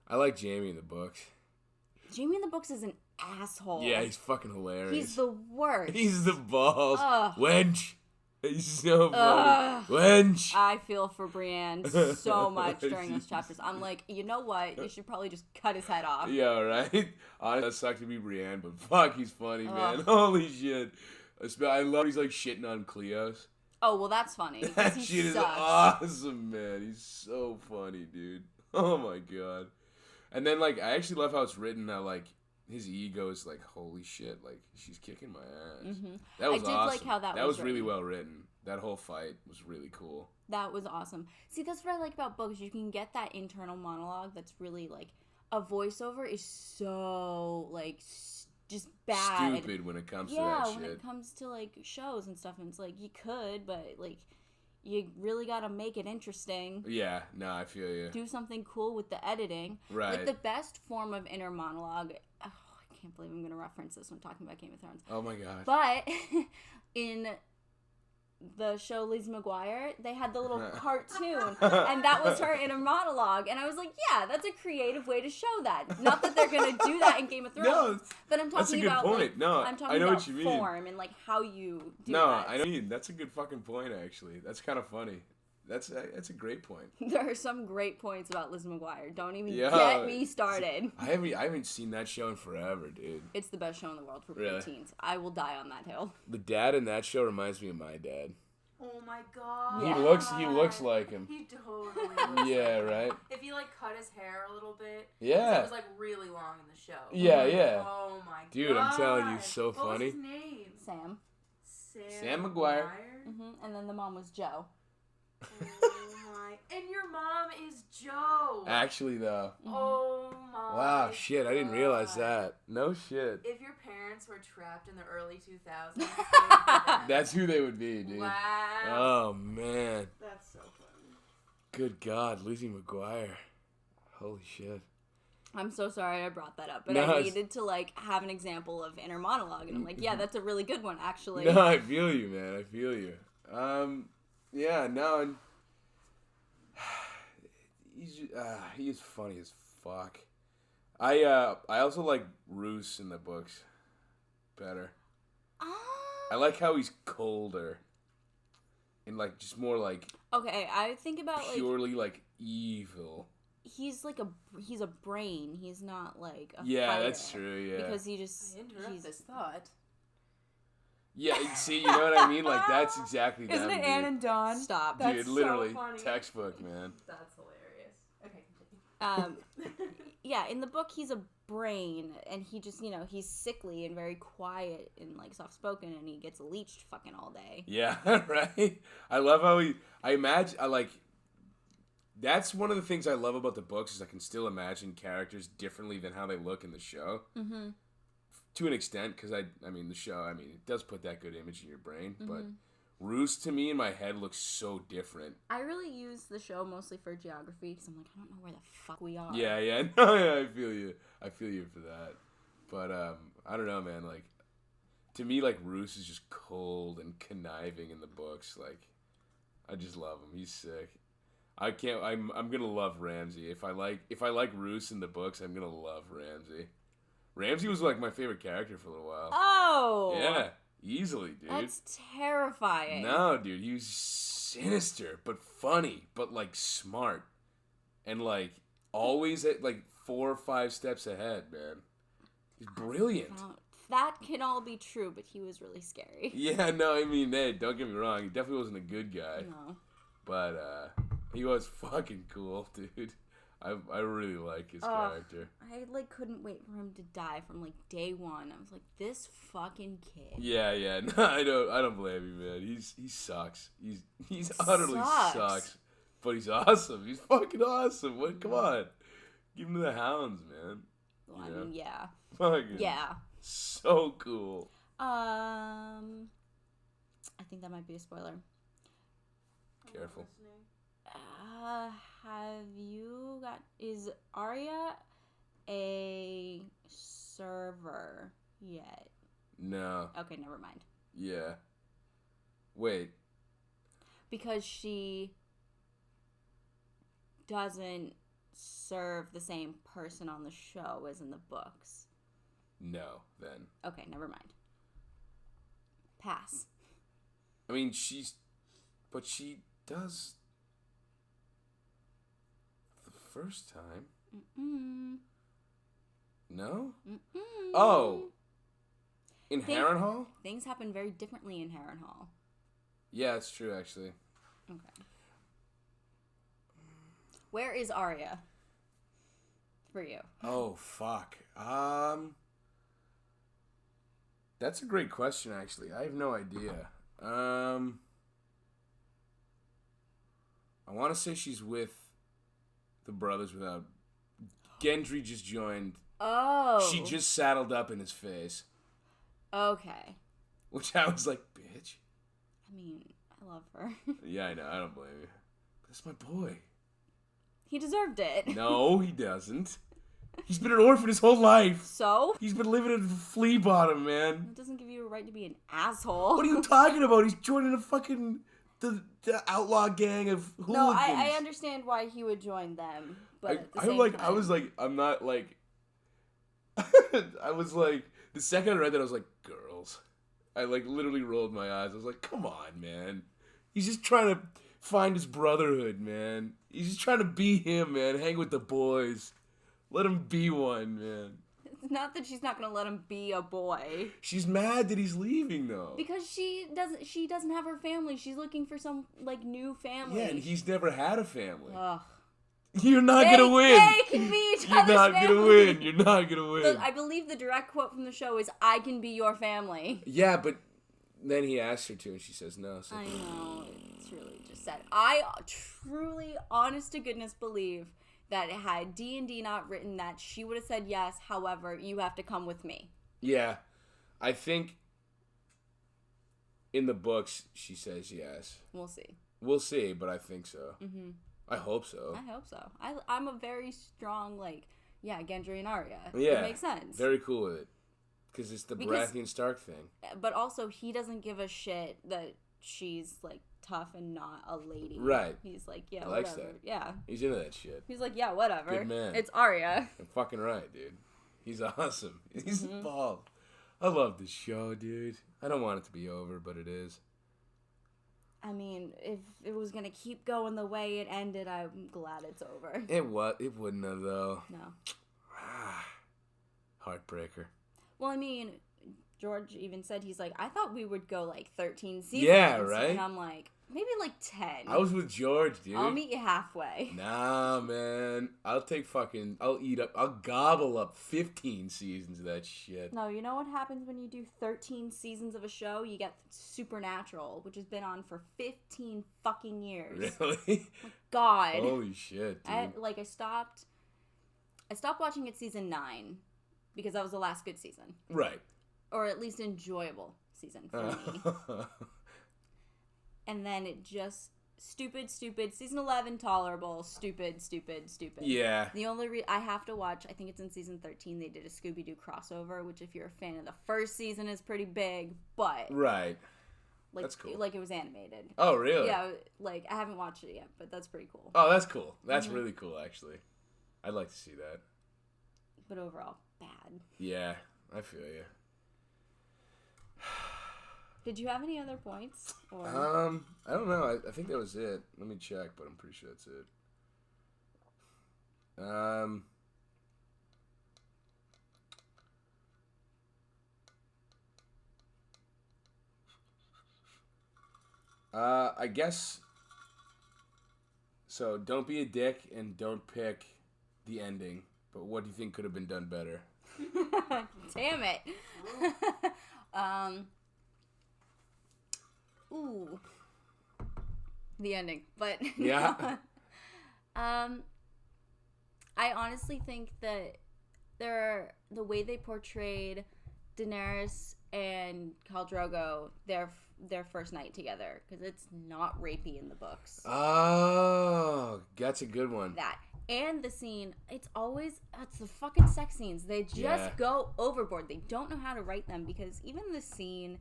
I like Jaime in the books. Jaime in the books is an asshole. Yeah, he's fucking hilarious. He's the worst. He's the balls. Wench. He's so funny. Wench. I feel for Brienne so much during those chapters. I'm like, you know what? You should probably just cut his head off. Yeah, right? Honestly, that sucks to be Brienne, but fuck, he's funny, man. Holy shit. I love he's like shitting on Cleos. Oh, well, that's funny. That shit is awesome, man. He's so funny, dude. Oh my god. And then, like, I actually love how it's written, how, like, his ego is like, holy shit, like, she's kicking my ass. That was awesome. I did like how that was really well written. That whole fight was really cool. That was awesome. See, that's what I like about books. You can get that internal monologue that's really, like, a voiceover is so, like, just bad. Stupid when it comes to that shit. Yeah, when it comes to, like, shows and stuff. And it's like, you could, but, like, you really gotta make it interesting. Yeah, no, I feel you. Do something cool with the editing. Right. Like, the best form of inner monologue... Oh, I can't believe I'm going to reference this when talking about Game of Thrones. Oh, my God. But in the show Lizzie McGuire, they had the little cartoon, and that was her inner monologue. And I was like, yeah, that's a creative way to show that. Not that they're going to do that in Game of Thrones, but I'm talking about point. Like, no, I'm talking I know about what you mean. Form and like how you do no, that. I know what you mean. That's a good fucking point, actually. That's kind of funny. That's a great point. There are some great points about Lizzie McGuire. Don't even get me started. I haven't seen that show in forever, dude. It's the best show in the world for preteens. I will die on that hill. The dad in that show reminds me of my dad. Oh my god. He looks like him. He totally looks Yeah, like right? him. If he like cut his hair a little bit. Yeah. It was like really long in the show. Yeah, yeah. Oh my god. Dude, I'm telling you, so what funny. Was his name? Sam McGuire. And then the mom was Joe. Oh my. And your mom is Joe. Actually, though. Oh my. Wow, shit, I didn't realize that. No shit. If your parents were trapped in the early 2000s, that's who they would be, dude. Wow. Oh, man. That's so funny. Good God, Lizzie McGuire. Holy shit. I'm so sorry I brought that up, but I needed to, like, have an example of inner monologue, and I'm like, yeah, that's a really good one, actually. No, I feel you, man. I feel you. Yeah, no, he's funny as fuck. I also like Roose in the books better. I like how he's colder and like just more like okay. I think about purely like evil. He's like he's a brain. He's not like a yeah, fighter, that's true. Yeah, because he just he's this thought. Yeah, see, you know what I mean? Like, that's exactly that. Isn't it Anne and Dawn? Stop. Dude, That's literally, so funny. textbook, man. That's hilarious. Okay, yeah, in the book, he's a brain, and he just, you know, he's sickly and very quiet and, like, soft-spoken, and he gets leeched fucking all day. Yeah, right? I love how that's one of the things I love about the books is I can still imagine characters differently than how they look in the show. Mm-hmm. To an extent, because the show, it does put that good image in your brain, but Roose to me in my head looks so different. I really use the show mostly for geography, because I'm like, I don't know where the fuck we are. Yeah, no, yeah, I feel you for that. But, I don't know, man, like, to me, like, Roose is just cold and conniving in the books, like, I just love him, he's sick. I'm gonna love Ramsay. If I like Roose in the books, I'm gonna love Ramsay. Ramsay was, like, my favorite character for a little while. Oh! Yeah, easily, dude. That's terrifying. No, dude, he was sinister, but funny, but, like, smart. And, like, always at, like, 4 or 5 steps ahead, man. He's brilliant. that can all be true, but he was really scary. Yeah, no, I mean, hey, don't get me wrong. He definitely wasn't a good guy. No. But he was fucking cool, dude. I really like his character. I couldn't wait for him to die from day one. I was like, this fucking kid. Yeah. No, I don't blame you, man. He sucks. He's utterly sucks. But he's awesome. He's fucking awesome. What? Come on, give him to the hounds, man. Well, I mean, yeah. Fucking yeah. So cool. I think that might be a spoiler. Careful. Is Arya a server yet? No. Okay, never mind. Yeah. Wait. Because she doesn't serve the same person on the show as in the books. No, then. Okay, never mind. Pass. I mean, she does the first time. Mm-mm. No? Mm-mm. Oh. In Harrenhal? Things happen very differently in Harrenhal. Yeah, it's true, actually. Okay. Where is Arya? For you. Oh, fuck. That's a great question, actually. I have no idea. I want to say she's with the brothers without... Gendry just joined. Oh. She just saddled up in his face. Okay. Which I was like, bitch. I mean, I love her. Yeah, I know. I don't blame you. That's my boy. He deserved it. No, he doesn't. He's been an orphan his whole life. So? He's been living in a flea bottom, man. It doesn't give you a right to be an asshole. What are you talking about? He's joining a fucking... The outlaw gang of hooligans. No, I understand why he would join them, but at the same time... I was like, I'm not like... I was like... The second I read that, I was like, girls. I literally rolled my eyes. I was like, come on, man. He's just trying to find his brotherhood, man. He's just trying to be him, man. Hang with the boys. Let him be one, man. It's not that she's not gonna let him be a boy. She's mad that he's leaving, though. Because she doesn't have her family. She's looking for some, new family. Yeah, and he's never had a family. Ugh. You're not gonna win. They can be each other's family. You're not gonna win. I believe the direct quote from the show is, I can be your family. Yeah, but then he asks her to, and she says no. So. I know. It's really just sad. I truly, honest to goodness, believe that had D&D not written that, she would have said yes. However, you have to come with me. Yeah. I think in the books, she says yes. We'll see. We'll see, but I think so. Mm-hmm. I hope so. I hope so. I'm a very strong, Gendry and Arya. Yeah. It makes sense. Very cool with it. Because it's the Baratheon Stark thing. But also, he doesn't give a shit that she's, tough and not a lady. Right. He's like, yeah, he whatever. likes that. Yeah. He's into that shit. He's like, yeah, whatever. Good man. It's Arya. You're fucking right, dude. He's awesome. He's bald. I love this show, dude. I don't want it to be over, but it is. I mean, if it was gonna keep going the way it ended, I'm glad it's over. It wouldn't have, though. No. Heartbreaker. Well, I mean, George even said, he's like, I thought we would go 13 seasons. Yeah, right? And I'm like, maybe 10. I was with George, dude. I'll meet you halfway. Nah, man. I'll gobble up 15 seasons of that shit. No, you know what happens when you do 13 seasons of a show? You get Supernatural, which has been on for 15 fucking years. Really? God. Holy shit, dude. I stopped watching it season 9 because that was the last good season. Right. Or at least enjoyable season for me. And then it just stupid. Season 11 tolerable. Stupid. Yeah. The only I have to watch. I think it's in season 13. They did a Scooby-Doo crossover, which if you're a fan of the first season is pretty big. But right. That's cool. It was animated. Oh really? Yeah. I haven't watched it yet, but that's pretty cool. Oh, that's cool. That's really cool, actually. I'd like to see that. But overall, bad. Yeah, I feel you. Did you have any other points? Or? I don't know. I think that was it. Let me check, but I'm pretty sure that's it. I guess. So don't be a dick and don't pick the ending. But what do you think could have been done better? Damn it. Ooh. The ending. But Yeah. I honestly think that the way they portrayed Daenerys and Khal Drogo, their first night together, because it's not rapey in the books. Oh, that's a good one. That. And the scene, it's the fucking sex scenes. They just go overboard. They don't know how to write them, because even the scene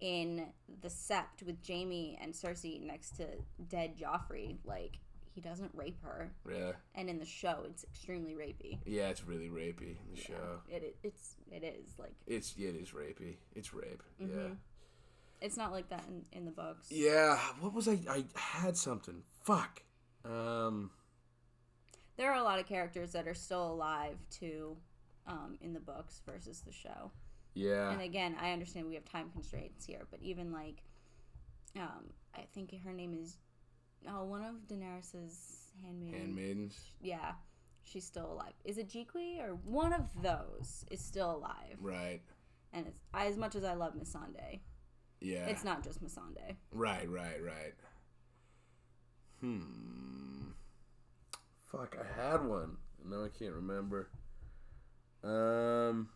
in the Sept with Jaime and Cersei next to dead Joffrey, like, he doesn't rape her. Yeah. And in the show, it's extremely rapey. Yeah, it's really rapey in the show. It is like. It is rapey. It's rape. Mm-hmm. Yeah. It's not like that in the books. Yeah. What was I had something. Fuck. There are a lot of characters that are still alive too, in the books versus the show. Yeah. And again, I understand we have time constraints here, but even like, I think her name is, one of Daenerys's handmaidens. Yeah, she's still alive. Is it Jiqui or one of those is still alive? Right. And it's as much as I love Missandei. Yeah. It's not just Missandei. Right. Fuck, I had one. No, I can't remember. I'm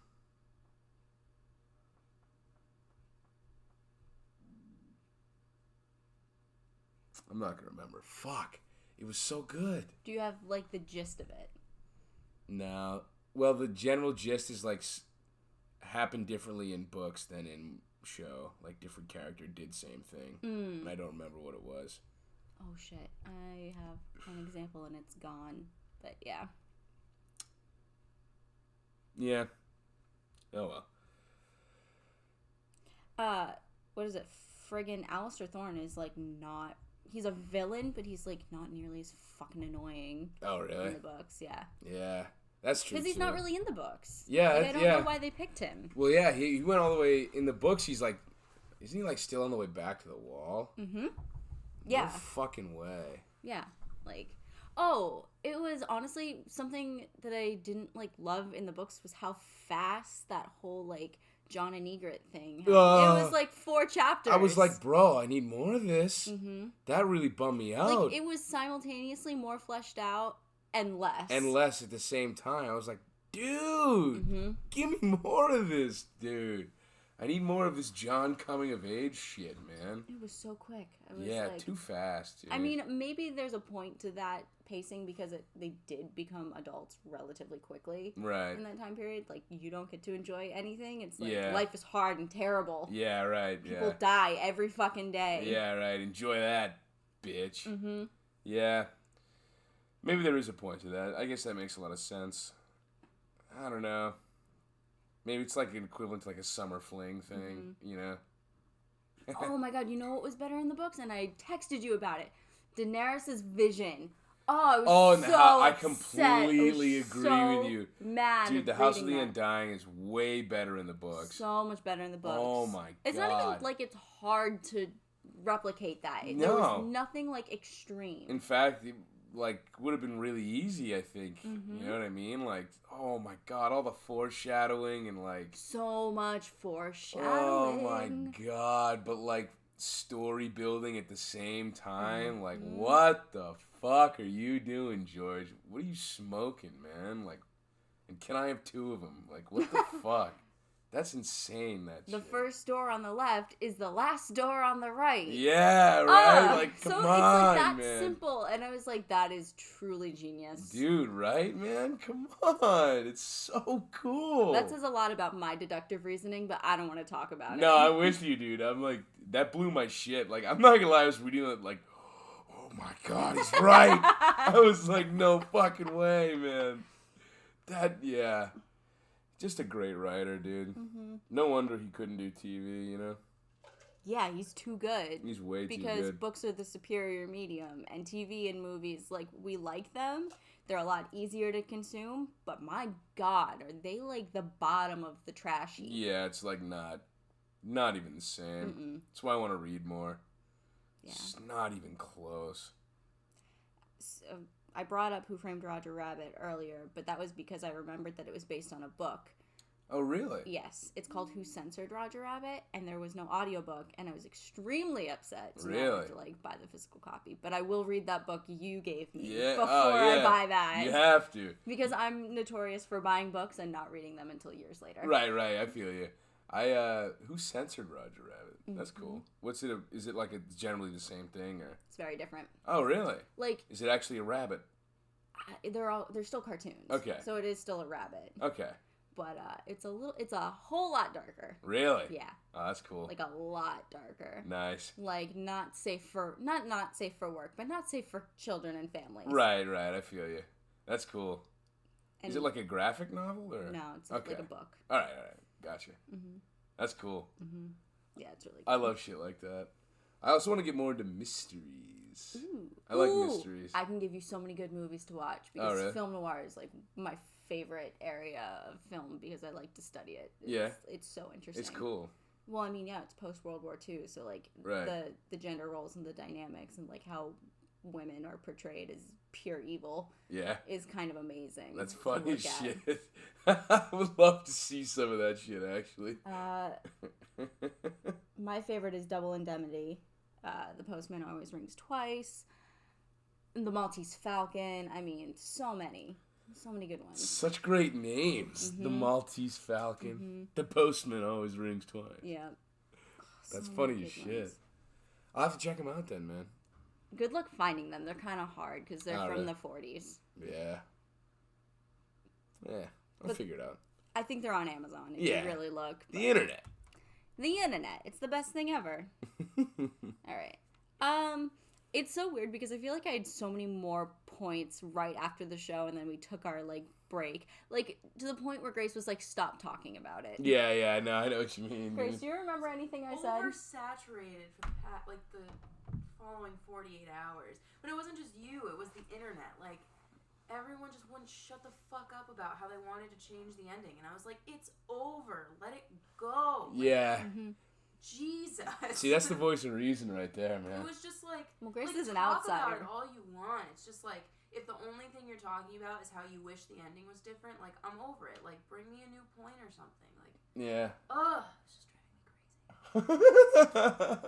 not gonna remember. Fuck. It was so good. Do you have, like, the gist of it? No. Well, the general gist is, like, happened differently in books than in show. Like, different character did same thing. And I don't remember what it was. Oh, shit. I have an example and it's gone. But, yeah. Yeah. Oh, well. What is it? Friggin' Alistair Thorne is, like, not... He's a villain, but he's, like, not nearly as fucking annoying. Oh, really? In the books, yeah. Yeah. That's true, because he's not really in the books. Yeah, like, I don't know why they picked him. Well, yeah, he went all the way in the books. He's like, isn't he like still on the way back to the wall? Mm-hmm. Yeah. No fucking way. Yeah, like, it was honestly something that I didn't like love in the books was how fast that whole like Jon and Ygritte thing. It was like 4 chapters. I was like, bro, I need more of this. Mm-hmm. That really bummed me out. Like, it was simultaneously more fleshed out and less. And less at the same time. I was like, dude, give me more of this, dude. I need more of this Jon coming of age shit, man. It was so quick. I was like, too fast, dude. I mean, maybe there's a point to that pacing because they did become adults relatively quickly. Right. In that time period. Like, you don't get to enjoy anything. It's like, life is hard and terrible. Yeah, right. People die every fucking day. Yeah, right. Enjoy that, bitch. Mm-hmm. Yeah. Maybe there is a point to that. I guess that makes a lot of sense. I don't know. Maybe it's like an equivalent to like a summer fling thing, you know? Oh my god, you know what was better in the books? And I texted you about it. Daenerys' vision. Oh, I was I completely agree with you. Mad. Dude, the House of the Undying is way better in the books. So much better in the books. Oh my god. It's not even like it's hard to replicate that. No. There was nothing like extreme. In fact, it, like, would have been really easy, I think. You know what I mean? Like, oh my god, all the foreshadowing and like... So much foreshadowing. Oh my god, but like story building at the same time. Like, what the fuck are you doing, George? What are you smoking, man? Like, and can I have 2 of them? Like, what the fuck? That's insane, that shit. The first door on the left is the last door on the right. Yeah, right? Like, come on, so it's like that man. simple. And I was like, that is truly genius. Dude, right, man? Come on. It's so cool. That says a lot about my deductive reasoning, but I don't want to talk about it. No, I'm with you, dude. I'm like, that blew my shit. Like, I'm not gonna lie, I was reading it like, oh my god, he's right. I was like, no fucking way, man. Yeah. Just a great writer, dude. No wonder he couldn't do TV, you know? Yeah, he's too good. He's way too good. Because books are the superior medium, and TV and movies, like, we like them. They're a lot easier to consume, but my god, are they, like, the bottom of the trash heap. Yeah, it's, like, not even the same. That's why I want to read more. Yeah. It's not even close. So, I brought up Who Framed Roger Rabbit earlier, but that was because I remembered that it was based on a book. Oh, really? Yes. It's called Who Censored Roger Rabbit, and there was no audiobook, and I was extremely upset. So now I have to, like, buy the physical copy. But I will read that book you gave me before I buy that. You have to. Because I'm notorious for buying books and not reading them until years later. Right. I feel you. Who censored Roger Rabbit? That's cool. What's it? Is it like it's generally the same thing, or? It's very different. Oh, really? Like, is it actually a rabbit? They're still cartoons. Okay. So it is still a rabbit. Okay. But it's a whole lot darker. Really? Yeah. Oh, that's cool. Like a lot darker. Nice. Like not safe for work, but not safe for children and families. Right. I feel you. That's cool. And is it like a graphic novel or? No, it's like a book. All right. Gotcha. That's cool. Yeah, it's really cool. I love shit like that. I also want to get more into mysteries. Ooh. I like mysteries. I can give you so many good movies to watch because really? film noir is like my favorite area of film because I like to study it. It's so interesting. It's cool. Well, I mean, yeah, it's post World War II, so like the gender roles and the dynamics and like how women are portrayed as pure evil. Yeah. Is kind of amazing. That's funny as shit. I would love to see some of that shit actually. My favorite is Double Indemnity. The Postman Always Rings Twice. The Maltese Falcon. I mean, so many good ones. Such great names. The Maltese Falcon. The Postman Always Rings Twice. Yeah. That's funny as shit. Ones. I'll have to check them out then, man. Good luck finding them. They're kind of hard because they're from the 40s. Yeah. I'll figure it out. I think they're on Amazon if you really look. The internet. It's the best thing ever. All right. It's so weird because I feel like I had so many more points right after the show, and then we took our break, to the point where Grace was like, "Stop talking about it." Yeah. No, I know what you mean. Grace, do you remember anything I said? Oversaturated for the following 48 hours, but it wasn't just you; it was the internet. Like, everyone just wouldn't shut the fuck up about how they wanted to change the ending, and I was like, "It's over. Let it go." Yeah. Jesus. See, that's the voice of reason right there, man. It was just like, well, Grace is an talk outsider. about it all you want. It's just like, if the only thing you're talking about is how you wish the ending was different, like, I'm over it. Like, bring me a new point or something. Like, yeah. Ugh, it's just driving me crazy.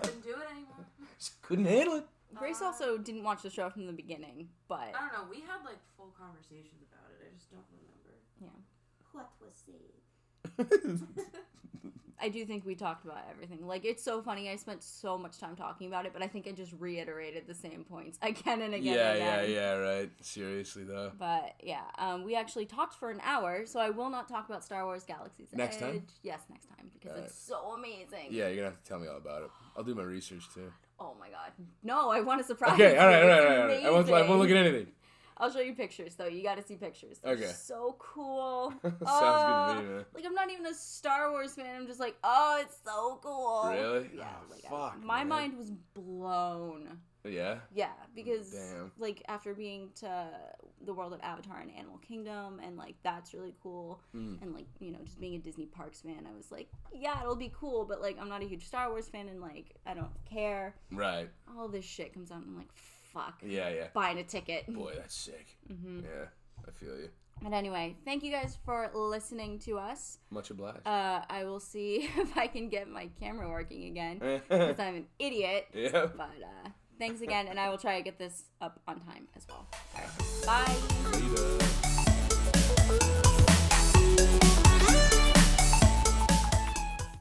Couldn't do it anymore. Just couldn't handle it. Grace also didn't watch the show from the beginning, but I don't know. We had full conversations about it. I just don't remember. Yeah. What was said? I do think we talked about everything. It's so funny. I spent so much time talking about it, but I think I just reiterated the same points again and again and again. Yeah, right. Seriously, though. But, yeah, we actually talked for an hour, so I will not talk about Star Wars Galaxy's Edge. Next time? Yes, next time, because it's so amazing. Yeah, you're going to have to tell me all about it. I'll do my research, too. Oh, my God. No, I want to surprise you. Okay, all right. I won't look at anything. I'll show you pictures, though. You got to see pictures. They're so cool. Sounds good to me, man. I'm not even a Star Wars fan. I'm just like, oh, it's so cool. Really? Yeah. Fuck, my mind was blown. Yeah? Yeah, because, Damn. After being to the world of Avatar and Animal Kingdom, and, that's really cool, and, just being a Disney Parks fan, I was like, yeah, it'll be cool, but, I'm not a huge Star Wars fan, and, I don't care. Right. All this shit comes out, and I'm like, fuck. Yeah. Buying a ticket. Boy, that's sick. Yeah, I feel you. But anyway, thank you guys for listening to us. Much obliged. I will see if I can get my camera working again, because I'm an idiot. Yeah. But thanks again, and I will try to get this up on time as well. All right. Bye. Later.